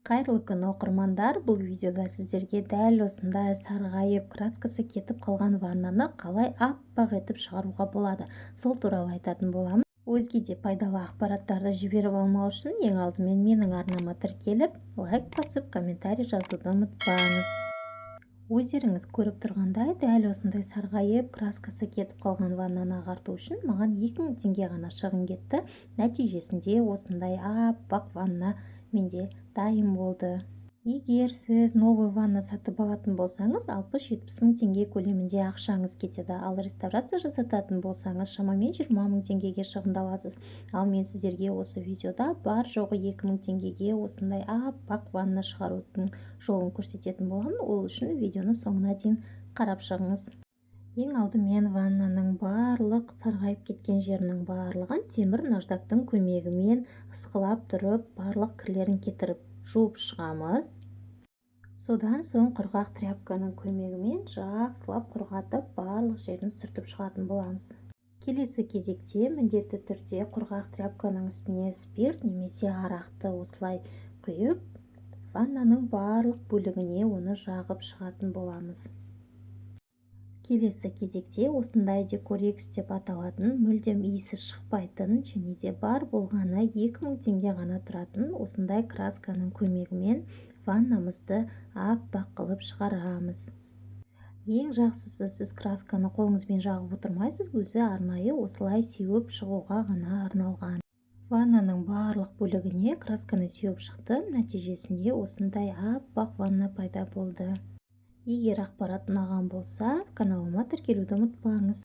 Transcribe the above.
Қайырлы күн оқырмандар, бұл видеода сіздерге дәл осындай сарғайып краскасы кетіп қалған ваннаны қалай аппақ етіп шығаруға болады, сол туралы айтатын боламын. Өзге де пайдалы ақпараттарды жіберіп алмау үшін ең алдымен менің арнама тіркеліп, лайк басып, комментарий жазуды ұмытпаңыз. Өздеріңіз көріп тұрғандай, дәл осындай сарғайып краскасы кетіп қалған ваннаны ағарту үшін маған 2000 теңге ғана шығын кетті. Нәтижесінде осындай аппақ ванна менде дайын болды. Егер сіз новый ванна сатып алатын болсаңыз, 60-70 мың теңге көлемінде ақшаңыз кетеді. Ал реставрация жасататын болсаңыз, шамамен 20 мың теңгеге шығындаласыз. Ал мен сіздерге осы видеода бар жоғы 2000 теңгеге осындай аппақ ванна шығарудың жолын көрсететін боламын. Ол үшін видеоны соңына дейін қарап шығыңыз. Ең алдымен ваннаның барлық сарғайып кеткен жерінің барлығын темір наждактың көмегімен ысқылап тұрып, барлық кірлерін кетіріп жуып шығамыз. Содан соң құрғақ тряпканың көмегімен жақсылап құрғатып, барлық жерін сүртіп шығатын боламыз. Келесі кезекте міндетті түрде құрғақ тряпканың үстіне спирт немесе арақты осылай құйып, ваннаның барлық бөлігіне оны жағып шығатын боламыз. Келесі кезекте осындай декорикс деп аталатын, мүлдем иісі шықпайтын және де бар болғаны 2000 теңге ғана тұратын осындай красканың көмегімен ваннамызды аппақ қылып шығарамыз. Ең жақсысы, сіз красканы қолыңызбен жағып отырмайсыз, өзі арнайы осылай сеуіп шығуға ғана арналған. Ваннаның барлық бөлігіне красканы сеуіп шықтым, нәтижесінде осындай аппақ ванна пайда болды. Егер ақпарат ұнаған болса, каналыма тіркелуді ұмытпаңыз.